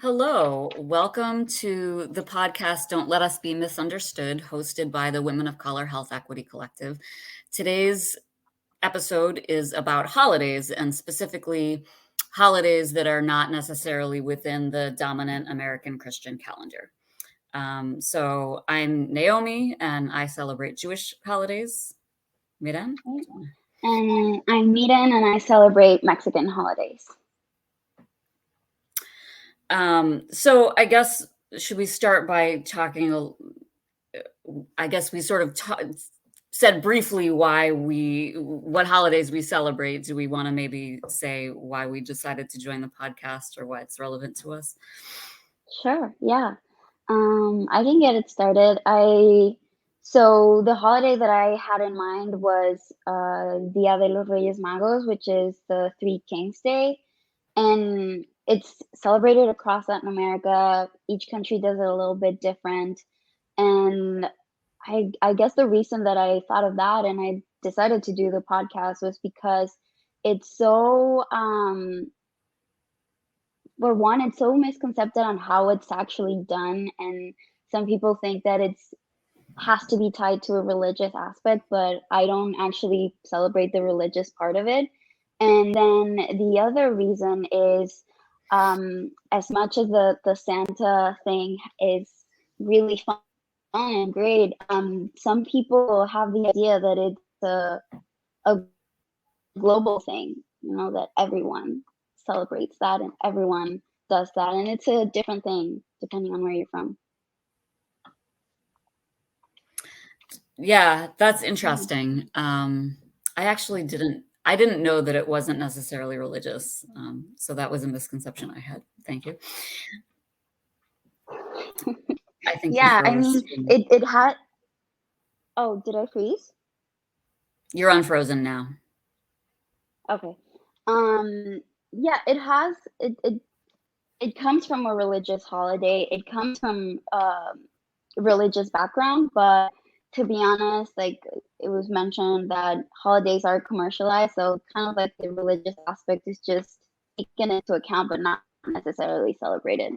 Hello, welcome to the podcast Don't Let Us Be Misunderstood, hosted by the Women of Color Health Equity Collective. Today's episode is about holidays, and specifically holidays that are not necessarily within the dominant American Christian calendar. So I'm Naomi, and I celebrate Jewish holidays. Miren? And I'm Miren, and I celebrate Mexican holidays. So I guess, should we start by talking, I guess we sort of said briefly what holidays we celebrate. Do we want to maybe say why we decided to join the podcast or why it's relevant to us? Sure, yeah. I can get it started. So the holiday that I had in mind was Dia de los Reyes Magos, which is the Three Kings Day, and it's celebrated across Latin America. Each country does it a little bit different, and I guess the reason that I thought of that and I decided to do the podcast was because it's so for one, it's so misconcepted on how it's actually done, and some people think that it's has to be tied to a religious aspect, but I don't actually celebrate the religious part of it. And then the other reason is, as much as the Santa thing is really fun and great, some people have the idea that it's a global thing, that everyone celebrates that and everyone does that. And it's a different thing depending on where you're from. Yeah, that's interesting. I didn't know that it wasn't necessarily religious. So that was a misconception I had. Thank you. I think you Yeah, I froze. mean, it had. Oh, did I freeze? You're unfrozen now. Okay. Yeah, it comes from a religious holiday. It comes from religious background, but to be honest, like it was mentioned that holidays are commercialized, so kind of like the religious aspect is just taken into account, but not necessarily celebrated.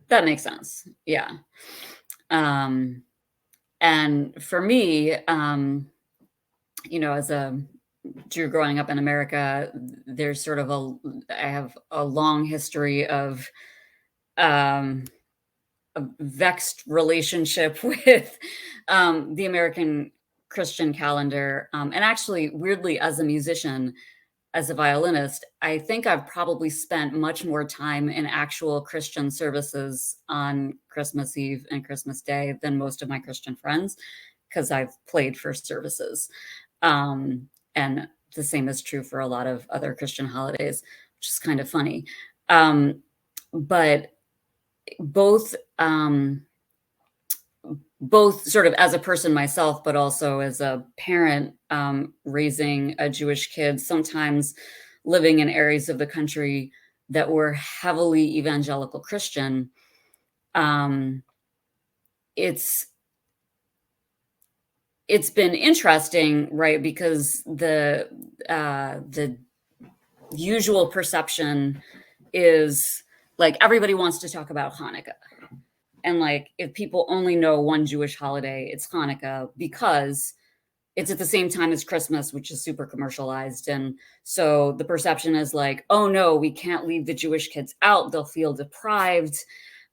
That makes sense. Yeah. And for me, as a Jew growing up in America, there's sort of I have a long history of a vexed relationship with the American Christian calendar. And actually, weirdly, as a musician, as a violinist, I think I've probably spent much more time in actual Christian services on Christmas Eve and Christmas Day than most of my Christian friends, because I've played for services. And the same is true for a lot of other Christian holidays, which is kind of funny. But both both sort of as a person myself, but also as a parent, raising a Jewish kid, sometimes living in areas of the country that were heavily evangelical Christian. It's been interesting, right? Because the usual perception is like everybody wants to talk about Hanukkah. And like, if people only know one Jewish holiday, it's Hanukkah, because it's at the same time as Christmas, which is super commercialized. And so the perception is like, oh no, we can't leave the Jewish kids out. They'll feel deprived.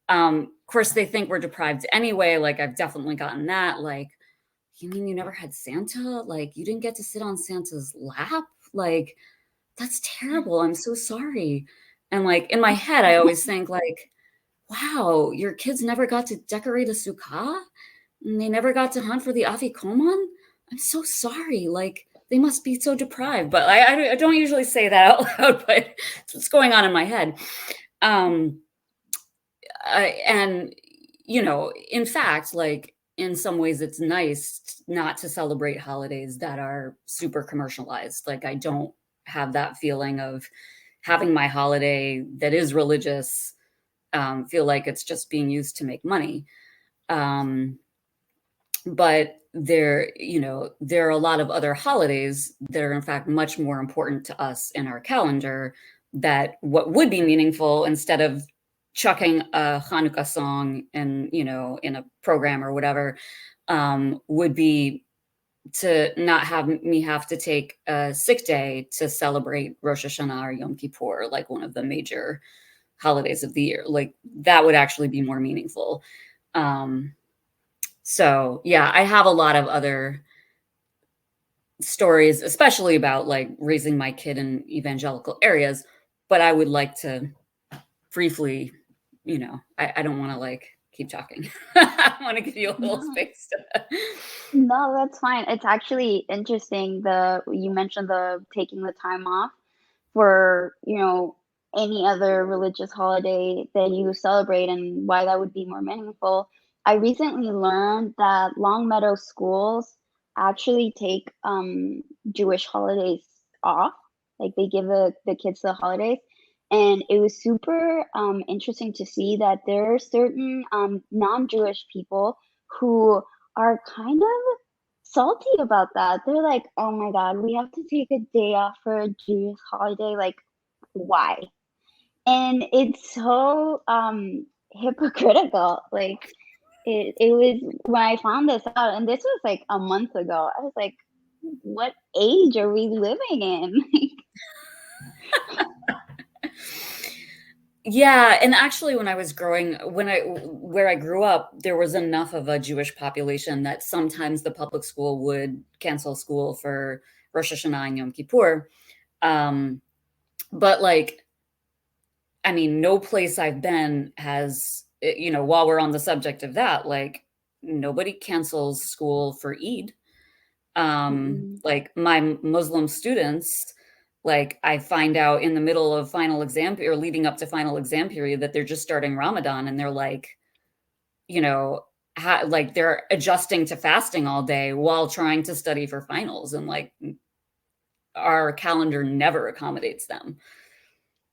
Of course, they think we're deprived anyway. Like, I've definitely gotten that. Like, you mean you never had Santa? Like, you didn't get to sit on Santa's lap? Like, that's terrible. I'm so sorry. And like, in my head, I always think like, wow, your kids never got to decorate a sukkah, and they never got to hunt for the afikoman. I'm so sorry. Like, they must be so deprived. But I don't usually say that out loud, but it's what's going on in my head. And, in fact, like, in some ways, it's nice not to celebrate holidays that are super commercialized. Like, I don't have that feeling of having my holiday that is religious feel like it's just being used to make money. But there are a lot of other holidays that are in fact much more important to us in our calendar, that what would be meaningful, instead of chucking a Hanukkah song and, you know, in a program or whatever, would be to not have me have to take a sick day to celebrate Rosh Hashanah or Yom Kippur, like one of the major holidays of the year. Like that would actually be more meaningful. So yeah, I have a lot of other stories, especially about like raising my kid in evangelical areas, but I would like to briefly, you know, I don't want to like keep talking. I want to give you a little No. space to. No, that's fine. It's actually interesting. You mentioned the taking the time off for, any other religious holiday that you celebrate and why that would be more meaningful. I recently learned that Longmeadow schools actually take Jewish holidays off. Like they give the kids the holidays. And it was super interesting to see that there are certain non-Jewish people who are kind of salty about that. They're like, "Oh my god, we have to take a day off for a Jewish holiday, like, why?" And it's so, hypocritical, like, it was when I found this out, and this was, like, a month ago, I was like, "What age are we living in?" Yeah, and actually when I was growing when I where I grew up, there was enough of a Jewish population that sometimes the public school would cancel school for Rosh Hashanah and Yom Kippur. Um, but like, I mean, no place I've been has, you know, while we're on the subject of that, like nobody cancels school for Eid. Mm-mm. Like my Muslim students, like I find out in the middle of final exam or leading up to final exam period that they're just starting Ramadan, and they're like, you know, like they're adjusting to fasting all day while trying to study for finals, and like our calendar never accommodates them.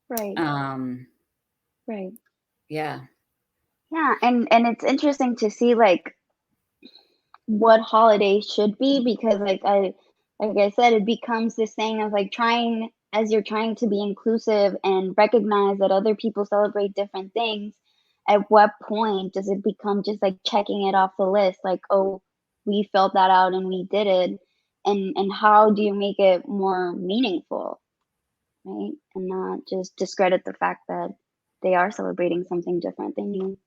Right, Um, right. yeah. Yeah, and it's interesting to see, like, what holiday should be because like I said, it becomes this thing of like trying as you're trying to be inclusive and recognize that other people celebrate different things, at what point does it become just like checking it off the list? Like, oh, we filled that out and we did it. And how do you make it more meaningful, right? And not just discredit the fact that they are celebrating something different than you.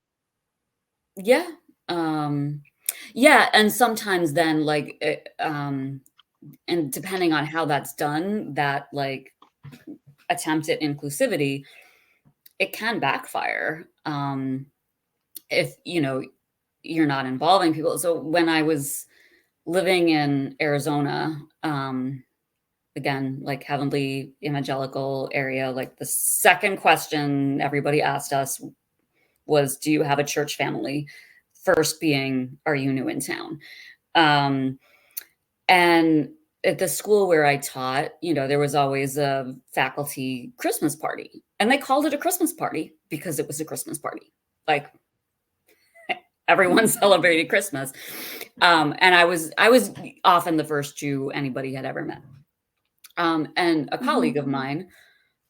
Yeah. Um, yeah, and sometimes then like and depending on how that's done, that like attempt at inclusivity, it can backfire. If you know you're not involving people. So when I was living in Arizona, again, like heavenly evangelical area, like the second question everybody asked us was, "Do you have a church family?" First being, "Are you new in town?" Um, and at the school where I taught, you know, there was always a faculty Christmas party, and they called it a Christmas party because it was a Christmas party. Like everyone celebrated Christmas. And I was often the first Jew anybody had ever met. And a Hmm. colleague of mine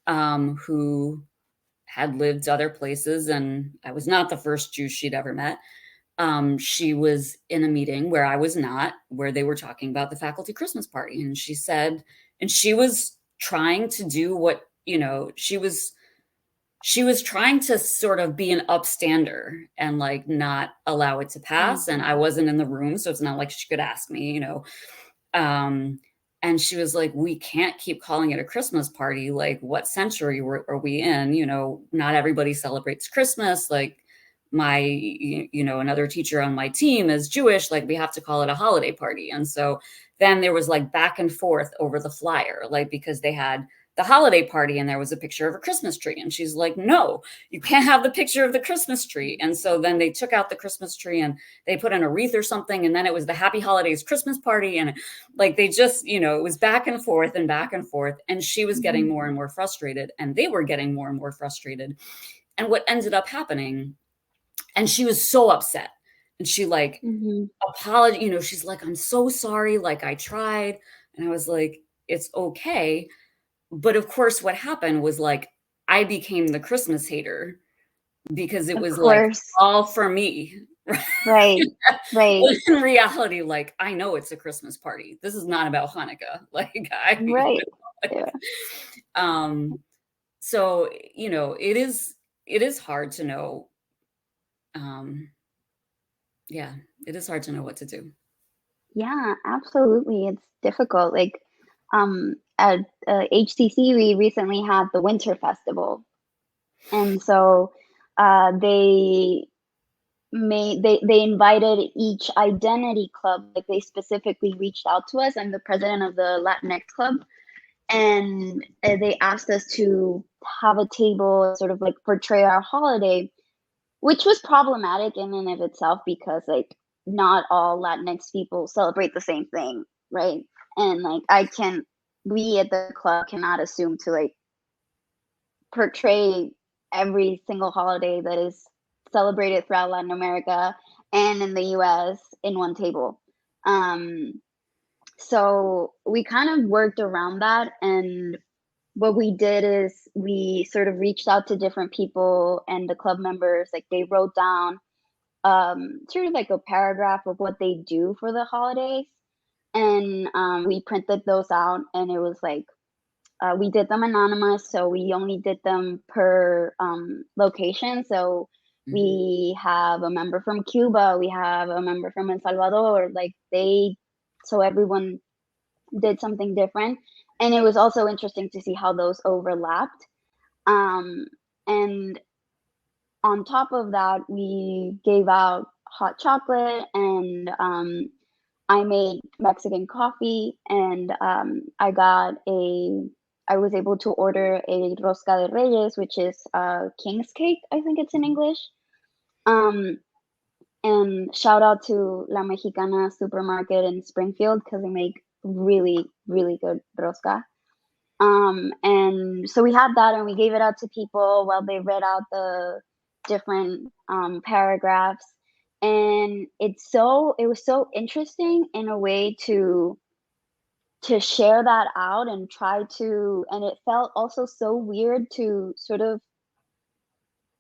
who had lived other places, and I was not the first Jew she'd ever met. She was in a meeting where I was not, where they were talking about the faculty Christmas party. And she said, and she was trying to do what, you know, she was trying to sort of be an upstander and like not allow it to pass. And I wasn't in the room, so it's not like she could ask me, you know. Um, and she was like, "We can't keep calling it a Christmas party. Like, what century are we in? You know, not everybody celebrates Christmas. Like, another teacher on my team is Jewish. Like, we have to call it a holiday party." And so then there was like back and forth over the flyer, like, because they had the holiday party and there was a picture of a Christmas tree. And she's like, "No, you can't have the picture of the Christmas tree." And so then they took out the Christmas tree and they put in a wreath or something. And then it was the Happy Holidays Christmas party. And like they just, you know, it was back and forth and back and forth. And she was getting Hmm. more and more frustrated, and they were getting more and more frustrated. And what ended up happening, and she was so upset. And she like Hmm. apologized, you know, she's like, "I'm so sorry. Like I tried." And I was like, "It's okay." But of course, what happened was like I became the Christmas hater because it Of was like course. all for me. Right. Right. When in reality, like, I know it's a Christmas party. This is not about Hanukkah. Like, Right. Yeah. so, it is hard to know. Um, yeah, it is hard to know what to do. Yeah, absolutely. It's difficult. Like, at HCC, we recently had the Winter Festival, and so they invited each identity club. Like, they specifically reached out to us. I'm the president of the Latinx club, and they asked us to have a table, sort of like portray our holiday, which was problematic in and of itself because, like, not all Latinx people celebrate the same thing, right? And, like, we at the club cannot assume to, like, portray every single holiday that is celebrated throughout Latin America and in the US in one table. Um, so we kind of worked around that, and what we did is we sort of reached out to different people and the club members, like, they wrote down sort of like a paragraph of what they do for the holidays. And we printed those out, and it was like we did them anonymous, so we only did them per location. So Mhm. we have a member from Cuba, we have a member from El Salvador, so everyone did something different. And it was also interesting to see how those overlapped. Um, and on top of that, we gave out hot chocolate, and I made Mexican coffee, and I was able to order a rosca de reyes, which is king's cake, I think it's in English. Um, and shout out to La Mexicana supermarket in Springfield because they make really, really good rosca. And so we had that, and we gave it out to people while they read out the different paragraphs. And it was so interesting in a way to share that out and and it felt also so weird to sort of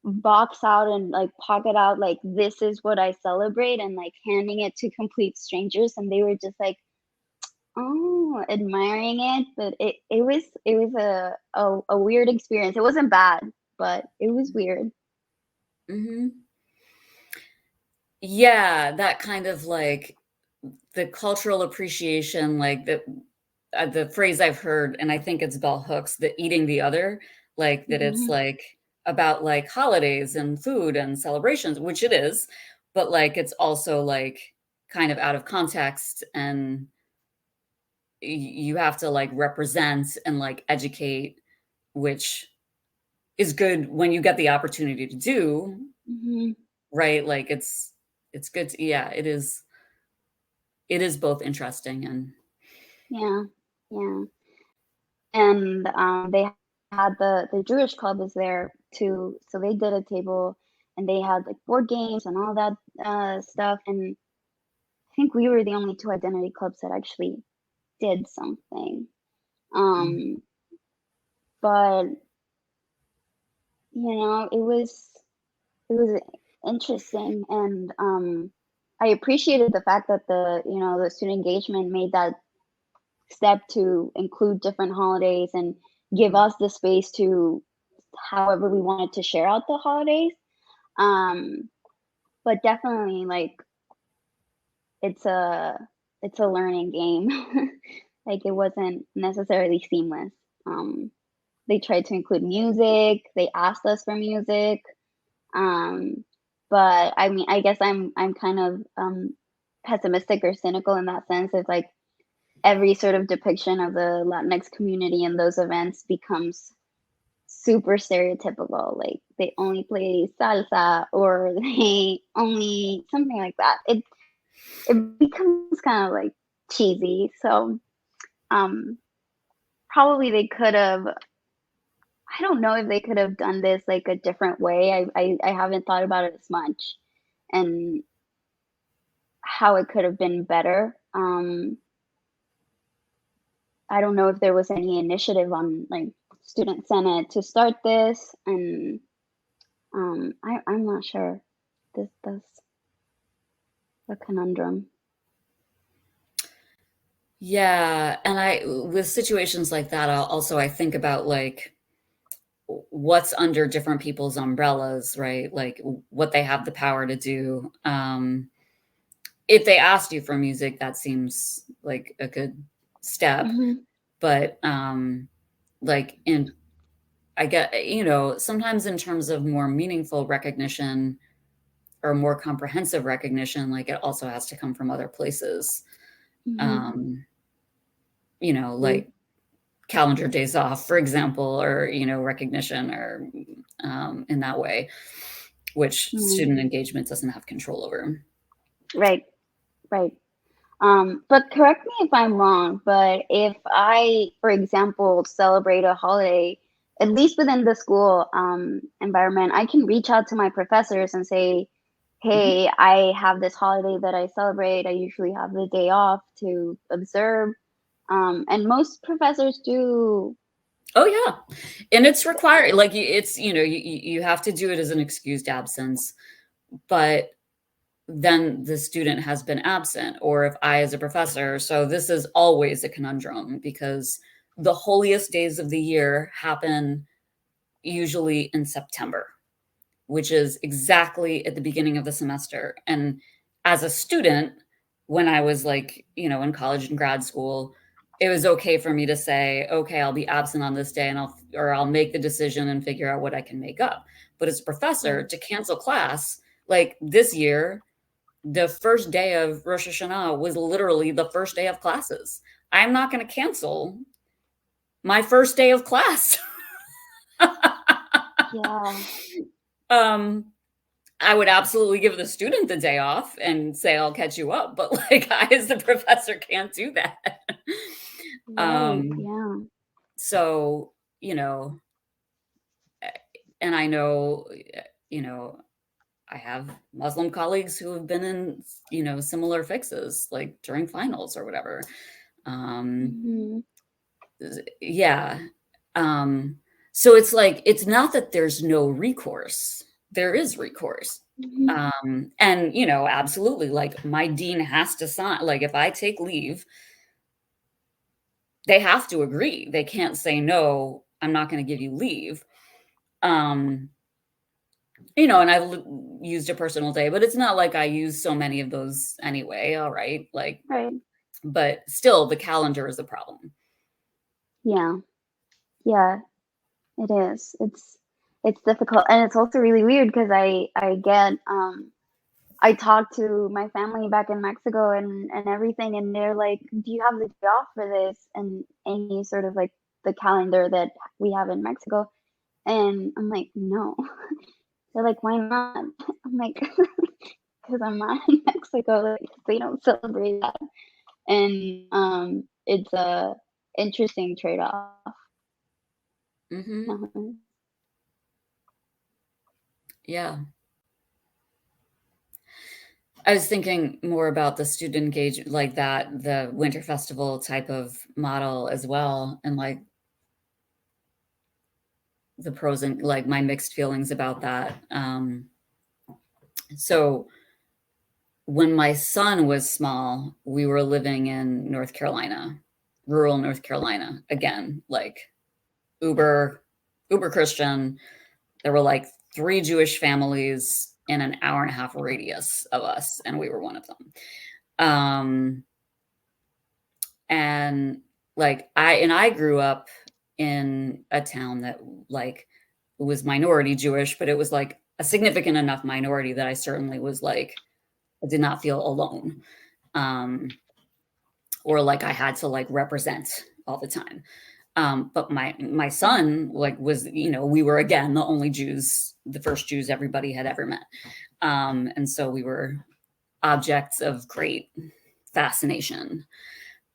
box out and like pocket out like this is what I celebrate and like handing it to complete strangers, and they were just like, oh, admiring it, but it was a weird experience. It wasn't bad, but it was weird. Mhm. Yeah, that kind of, like, the cultural appreciation, like, the phrase I've heard, and I think it's bell hooks, the eating the other, like, that it's, Mhm. like, about, like, holidays and food and celebrations, which it is, but, like, it's also, like, kind of out of context, and you have to, like, represent and, like, educate, which is good when you get the opportunity to do, Mhm. right? Like, it's good to, yeah, it is both interesting and Yeah. Yeah. And they had the Jewish club was there too, so they did a table, and they had like board games and all that stuff. And I think we were the only two identity clubs that actually did something. mm, Um, but it was interesting, and I appreciated the fact that the student engagement made that step to include different holidays and give us the space to however we wanted to share out the holidays. Um, but definitely, like, it's a it's a learning game. Like, it wasn't necessarily seamless. Um, they tried to include music. They asked us for music. Um, but I mean, I guess I'm kind of pessimistic or cynical in that sense. It's like every sort of depiction of the Latinx community in those events becomes super stereotypical. Like, they only play salsa or they only something like that. It becomes kind of like cheesy. So um, probably they could have. I don't know if they could have done this like a different way. I haven't thought about it as much, and how it could have been better. I don't know if there was any initiative on like student senate to start this, and I'm not sure. That's a conundrum. Yeah, and with situations like that, I think about like what's under different people's umbrellas, right? Like what they have the power to do. If they asked you for music, that seems like a good step. Hmm. But like in I get, sometimes in terms of more meaningful recognition or more comprehensive recognition, like it also has to come from other places. Hmm. Um, like calendar days off, for example, or, recognition or in that way, which Hmm. student engagement doesn't have control over. Right, right. But correct me if I'm wrong, but if I, for example, celebrate a holiday, at least within the school environment, I can reach out to my professors and say, Mhm. hey, I have this holiday that I celebrate. I usually have the day off to observe. And most professors do. Oh yeah. And it's required, like it's, you have to do it as an excused absence, but then the student has been absent, or if I as a professor. So this is always a conundrum because the holiest days of the year happen usually in September, which is exactly at the beginning of the semester. And as a student, when I was like, in college and grad school, it was okay for me to say, okay, I'll be absent on this day and I'll make the decision and figure out what I can make up. But as a professor, Right. to cancel class, like this year, the first day of Rosh Hashanah was literally the first day of classes. I'm not going to cancel my first day of class. Yeah. um, I would absolutely give the student the day off and say, I'll catch you up. But like, I, as the professor, can't do that. Right. um, Yeah. so, you know, and I know, you know, I have Muslim colleagues who have been in, similar fixes, like during finals or whatever. Um, Hmm. yeah. Um, so it's like, it's not that there's no recourse. There is recourse. Hmm. And, absolutely, like my dean has to sign, like if I take leave, they have to agree. They can't say, no, I'm not going to give you leave. Um, and I've used a personal day, but it's not like I use so many of those anyway. All right. Like, Right. but still the calendar is a problem. Yeah. Yeah. It is. It's difficult, and it's also really weird because I talk to my family back in Mexico and everything, and they're like, "Do you have the day off for this?" And any sort of like the calendar that we have in Mexico, and I'm like, "No." They're like, "Why not?" I'm like, "Because I'm not in Mexico. Like, they don't celebrate that." And it's a interesting trade off. Hmm. Yeah. I was thinking more about the student engagement, like that, the winter festival type of model as well. And like the pros and like my mixed feelings about that. So when my son was small, we were living in North Carolina, rural North Carolina, again, like uber, uber Christian. There were like 3 Jewish families in an hour and a half radius of us, and we were one of them. Um, and like I grew up in a town that like was minority Jewish, but it was like a significant enough minority that I certainly was like I did not feel alone. Or like I had to like represent all the time. But my son like was, we were again the only Jews, the first Jews everybody had ever met. And so we were objects of great fascination.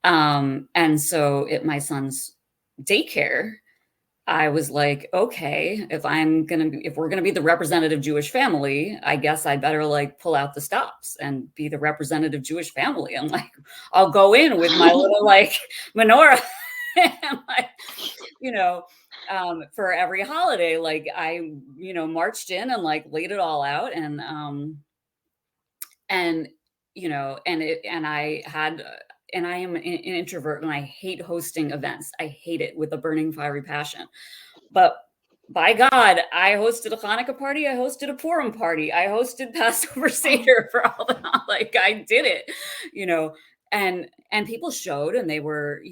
And so at my son's daycare, I was like, okay, if we're gonna be the representative Jewish family, I guess I better like pull out the stops and be the representative Jewish family. And like, I'll go in with my little like menorah and like, you know, for every holiday. Like I, marched in and like laid it all out, and I had, and I am an introvert and I hate hosting events. I hate it with a burning fiery passion. But by God, I hosted a Hanukkah party. I hosted a Purim party. I hosted Passover Seder for all the, like, I did it, and people showed, and they were,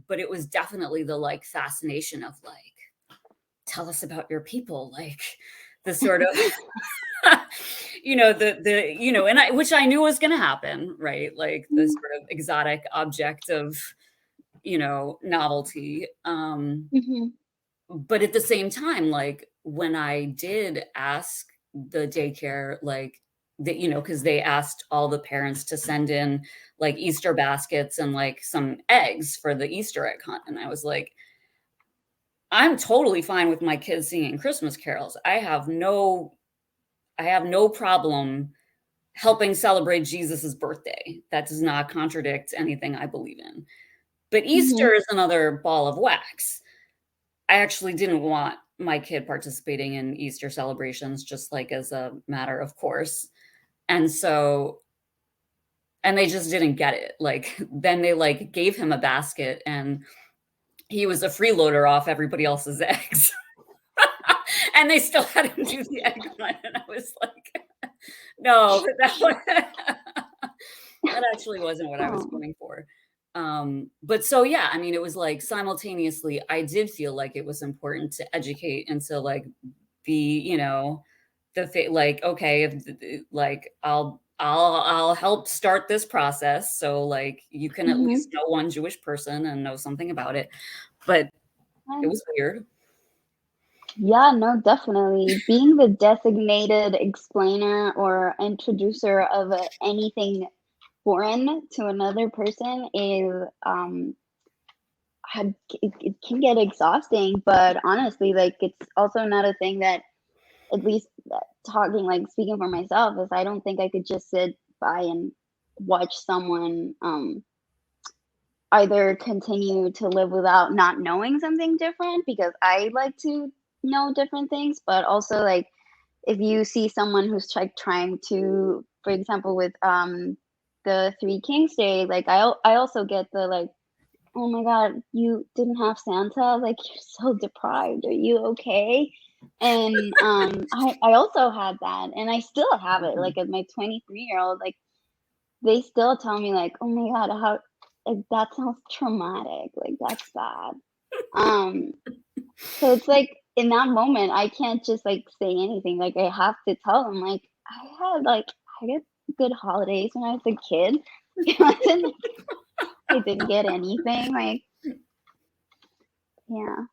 but it was definitely the like fascination of like, tell us about your people, like the sort of, and which I knew was going to happen, right? Like the sort of exotic object of, novelty. Mhm. But at the same time, like when I did ask the daycare, like that, because they asked all the parents to send in like Easter baskets and like some eggs for the Easter egg hunt. And I was like, I'm totally fine with my kids singing Christmas carols. I have no problem helping celebrate Jesus's birthday. That does not contradict anything I believe in. But Easter is another ball of wax. I actually didn't want my kid participating in Easter celebrations, just like as a matter of course. And so, and they just didn't get it. Like, then they like gave him a basket and he was a freeloader off everybody else's eggs. And they still had him do the egg hunt. And I was like, no, that actually wasn't what I was going for. But so, yeah, I mean, it was like simultaneously, I did feel like it was important to educate and to like be, like, okay, if like I'll help start this process. So like you can at least know one Jewish person and know something about it. But it was weird. Yeah, no, definitely. Being the designated explainer or introducer of anything foreign to another person is it can get exhausting, but honestly, like it's also not a thing that, at least talking, like speaking for myself, is I don't think I could just sit by and watch someone either continue to live without not knowing something different, because I like to know different things, but also like if you see someone who's like trying to, for example, with the Three Kings Day, like I also get the like, oh my God, you didn't have Santa, like you're so deprived. Are you okay? And I also had that, and I still have it. Like at my 23-year-old, like they still tell me like, oh my God, how, like that sounds traumatic. Like that's bad. Um, so it's like in that moment, I can't just like say anything. Like I have to tell them like I had good holidays when I was a kid. It wasn't like I didn't get anything. Like yeah,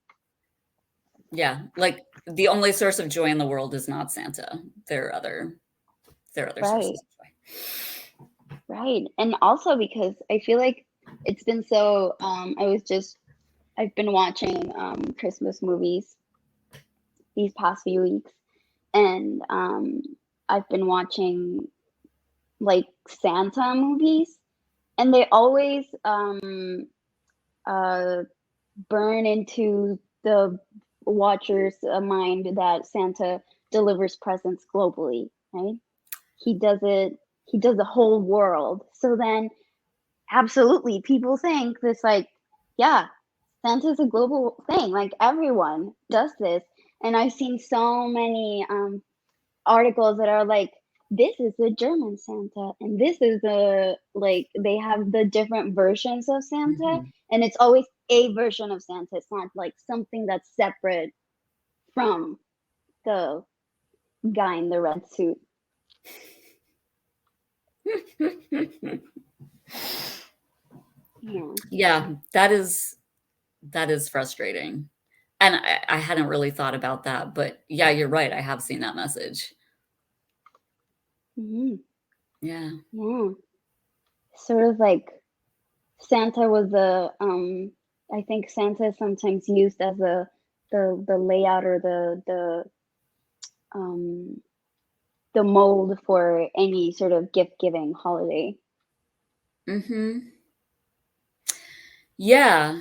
Yeah. Like the only source of joy in the world is not Santa. There are other right, sources of joy. right. And also because I feel like it's been so I've been watching Christmas movies these past few weeks, and I've been watching like Santa movies, and they always uh, burn into the watcher's mind that Santa delivers presents globally, right? He does it. He does the whole world. So then, absolutely, people think this like, yeah, Santa's a global thing. Like everyone does this, and I've seen so many articles that are like, this is the German Santa, and this is the, like, they have the different versions of Santa, Mhm. and it's always a version of Santa. It's not like something that's separate from the guy in the red suit. Yeah. Yeah, that is frustrating. And I hadn't really thought about that, but yeah, you're right. I have seen that message. Hmm. Yeah. Yeah. Sort of like Santa was I think Santa is sometimes used as the layout or um the mold for any sort of gift giving holiday. Mhm. Yeah.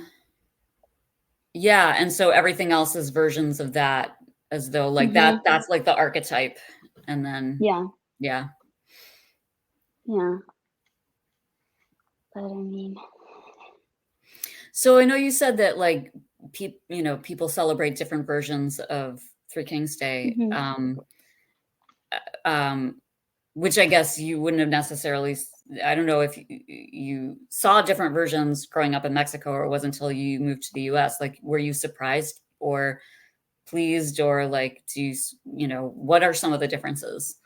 Yeah, and so everything else is versions of that, as though like that's like the archetype. And then Yeah, yeah. yeah. But I mean, So I know you said that like people celebrate different versions of Three Kings Day. mhm. Um, which I guess you wouldn't have necessarily. I don't know if you saw different versions growing up in Mexico, or it wasn't until you moved to the U.S. Like, were you surprised or pleased, or like, what are some of the differences?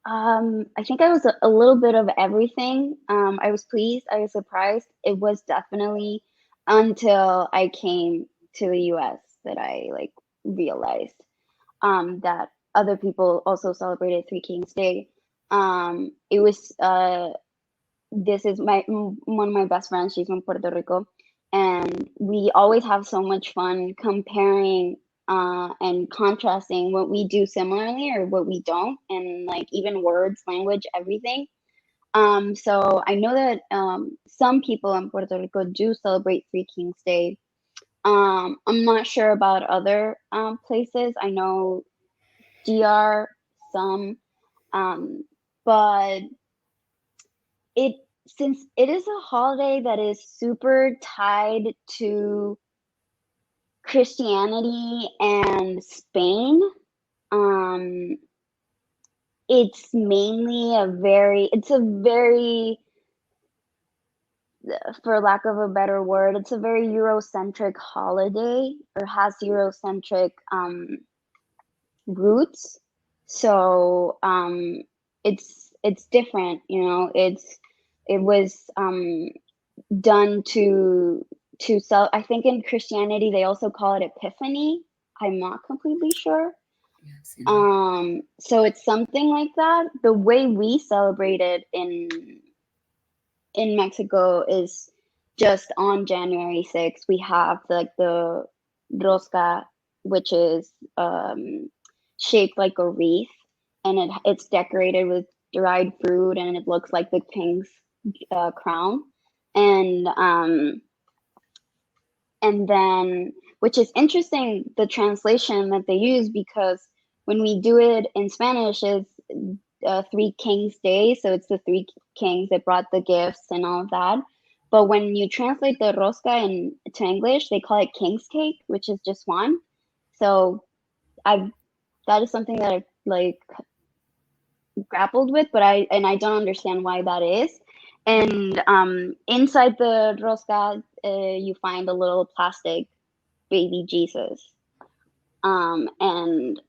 I think I was a little bit of everything. I was pleased, I was surprised. It was definitely until I came to the US that I like realized that other people also celebrated Three Kings Day. It was this is one of my best friends. She's from Puerto Rico, and we always have so much fun comparing and contrasting what we do similarly or what we don't, and like even words, language, everything. So I know that some people in Puerto Rico do celebrate Three Kings Day. I'm not sure about other places. I know DR some, um, but it since it is a holiday that is super tied to Christianity and Spain, um, it's a very, for lack of a better word, it's a very Eurocentric holiday or has Eurocentric roots. So it's different, it was done to sell. I think in Christianity they also call it Epiphany. I'm not completely sure. Yeah, I've seen that. So it's something like that. The way we celebrate it in Mexico is just on January 6th. We have like the rosca, which is shaped like a wreath, and it's decorated with dried fruit, and it looks like the king's crown. And and then, which is interesting, the translation that they use, because when we do it in Spanish, it's Three Kings Day, so it's the three kings that brought the gifts and all of that. But when you translate the rosca to English, they call it king's cake, which is just one. So I that is something that I like grappled with, but I don't understand why that is. And inside the rosca, you find a little plastic baby Jesus. And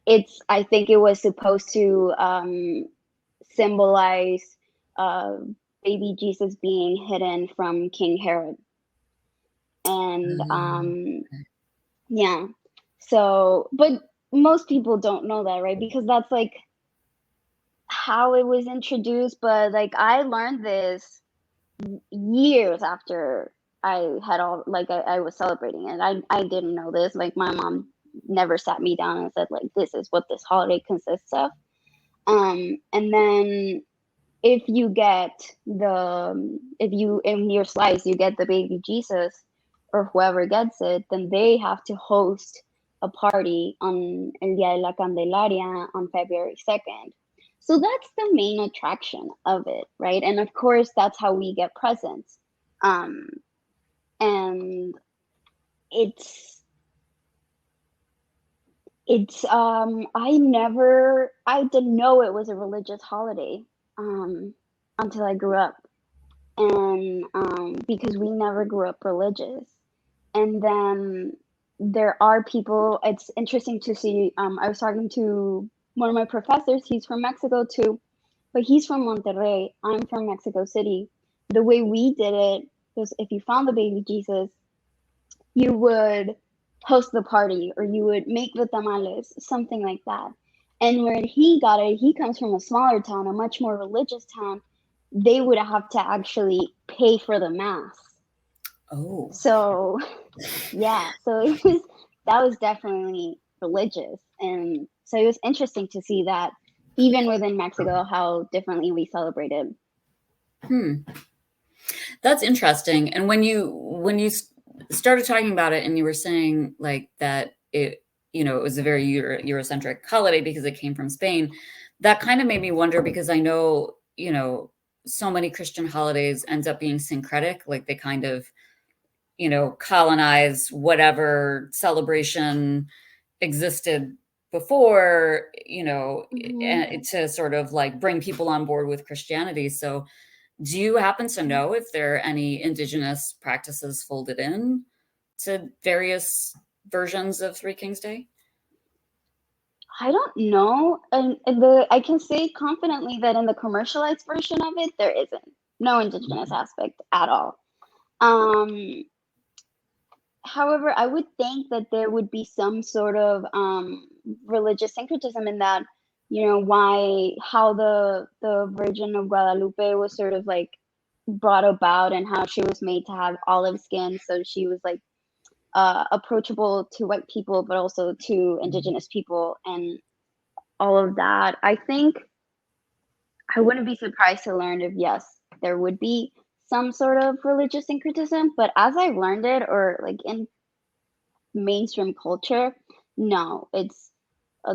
I think it was supposed to symbolize uh, baby Jesus being hidden from King Herod. And Okay. yeah, so, but most people don't know that, right? Because that's like how it was introduced. But like I learned this years after I was celebrating it. I didn't know this. Like my mom never sat me down and said like this is what this holiday consists of. And then if you in your slice you get the baby Jesus or whoever gets it, then they have to host a party on El Día de la Candelaria on February 2nd. So that's the main attraction of it, right? And of course, that's how we get presents. Um, and it's I didn't know it was a religious holiday until I grew up. And because we never grew up religious. And then there are people, it's interesting to see. I was talking to one of my professors, he's from Mexico too, but he's from Monterrey. I'm from Mexico City. The way we did it was if you found the baby Jesus, you would host the party or you would make the tamales, something like that. And where he got it, he comes from a smaller town, a much more religious town. They would have to actually pay for the mass. Oh, So yeah, so that was definitely religious. And so it was interesting to see that even within Mexico, how differently we celebrated. that's interesting. And when you started talking about it, and you were saying like that it, it was a very Eurocentric holiday because it came from Spain. That kind of made me wonder, because I know, so many Christian holidays end up being syncretic, like they kind of, colonize whatever celebration existed before, to sort of like bring people on board with Christianity. So do you happen to know if there are any indigenous practices folded in to various versions of Three Kings Day? I don't know, and I can say confidently that in the commercialized version of it, there isn't no indigenous aspect at all. However, I would think that there would be some sort of religious syncretism in that, how the Virgin of Guadalupe was sort of like brought about, and how she was made to have olive skin, so she was like approachable to white people, but also to indigenous people, and all of that. I think I wouldn't be surprised to learn if, yes, there would be some sort of religious syncretism, but as I've learned it, or like in mainstream culture, no, it's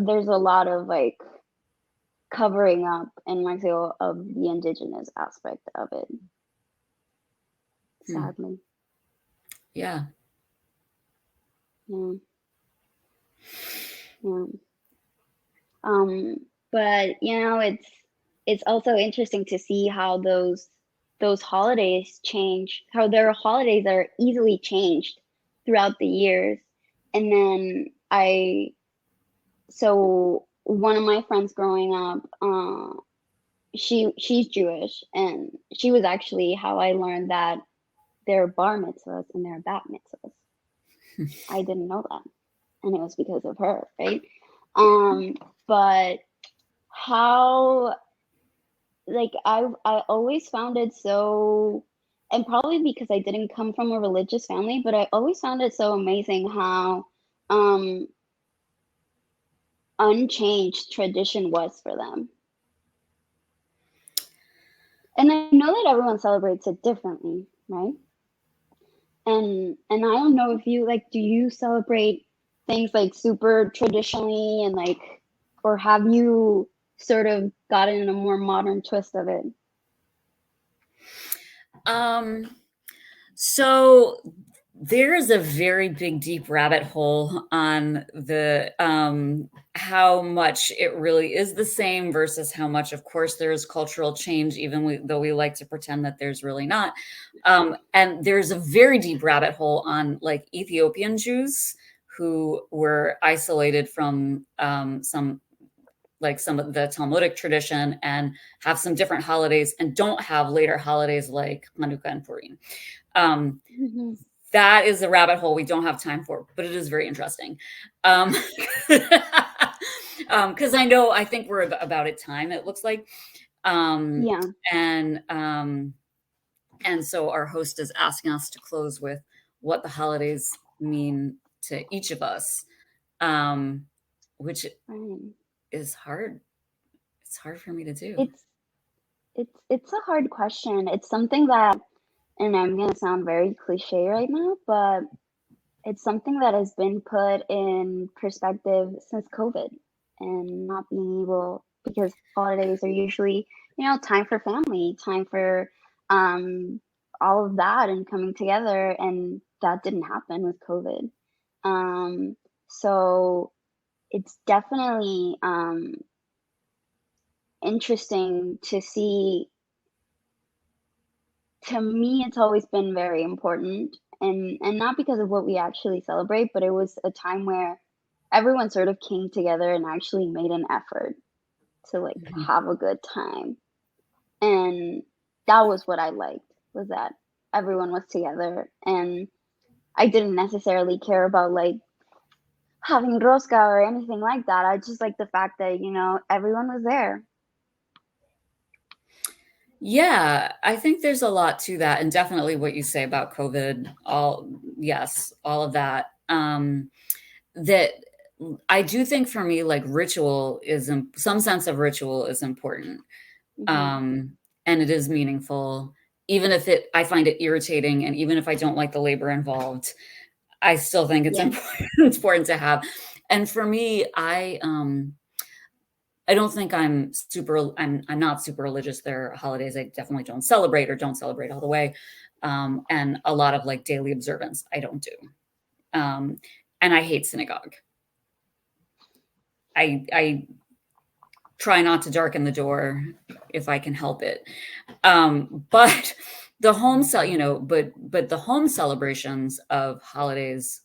there's a lot of like covering up and like of the indigenous aspect of it, sadly. Yeah. Yeah. Yeah. But it's also interesting to see how those holidays change, how their holidays are easily changed throughout the years. And then so one of my friends growing up, she's Jewish, and she was actually how I learned that there are bar mitzvahs and there are bat mitzvahs. I didn't know that, and it was because of her, right? But how, like, I always found it so, and probably because I didn't come from a religious family, but I always found it so amazing how unchanged tradition was for them. And I know that everyone celebrates it differently, right? And I don't know if you like, do you celebrate things like super traditionally, and like, or have you sort of gotten a more modern twist of it? So there's a very big, deep rabbit hole on the how much it really is the same versus how much, of course, there is cultural change, even though we like to pretend that there's really not. And there's a very deep rabbit hole on like Ethiopian Jews who were isolated from some of the Talmudic tradition and have some different holidays and don't have later holidays like Hanukkah and Purim. That is a rabbit hole we don't have time for, but it is very interesting. Because I think we're about at time, it looks like. Yeah. And so our host is asking us to close with what the holidays mean to each of us, which is hard. It's hard for me to do. It's a hard question. It's something that, and I'm gonna sound very cliche right now, but it's something that has been put in perspective since COVID, and not being able, because holidays are usually, time for family, time for all of that and coming together, and that didn't happen with COVID. So it's definitely interesting to see. To me, it's always been very important, and not because of what we actually celebrate, but it was a time where everyone sort of came together and actually made an effort to like have a good time. And that was what I liked, was that everyone was together, and I didn't necessarily care about like having rosca or anything like that. I just like the fact that, everyone was there. Yeah, I think there's a lot to that, and definitely what you say about COVID, all of that. That I do think for me, like ritual is some sense of ritual is important. And it is meaningful, even if I find it irritating, and even if I don't like the labor involved, I still think it's important to have. And for me, I don't think I'm not super religious. There are holidays I definitely don't celebrate all the way. And a lot of like daily observance I don't do. And I hate synagogue. I try not to darken the door if I can help it. But the home but the home celebrations of holidays,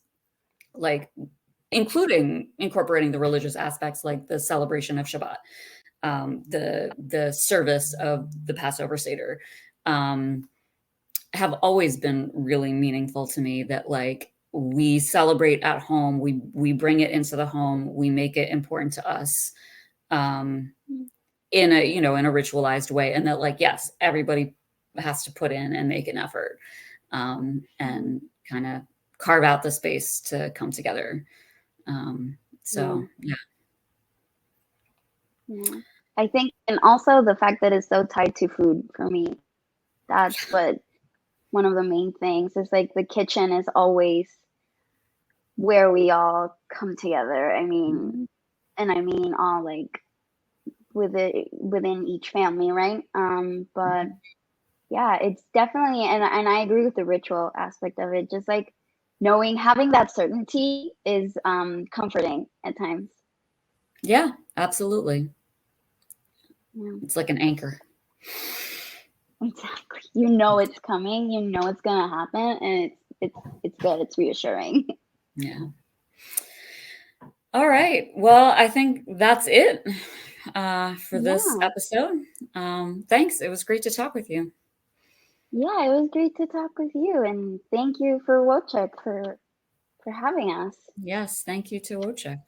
like including incorporating the religious aspects, like the celebration of Shabbat, the service of the Passover Seder, have always been really meaningful to me. That like we celebrate at home, we bring it into the home, we make it important to us, in a in a ritualized way, and that like yes, everybody has to put in and make an effort, and kind of carve out the space to come together. Yeah. I think, and also the fact that it's so tied to food for me, that's what one of the main things is. Like the kitchen is always where we all come together. I mean, and I mean all like within each family, right? But yeah, it's definitely, and I agree with the ritual aspect of it. Just like having that certainty is comforting at times. Yeah, absolutely. Yeah. It's like an anchor. Exactly. You know it's coming. You know it's gonna happen, and it's good. It's reassuring. Yeah. All right. Well, I think that's it for this episode. Thanks. It was great to talk with you. Yeah, it was great to talk with you, and thank you for Wojciech for having us. Yes, thank you to Wojciech.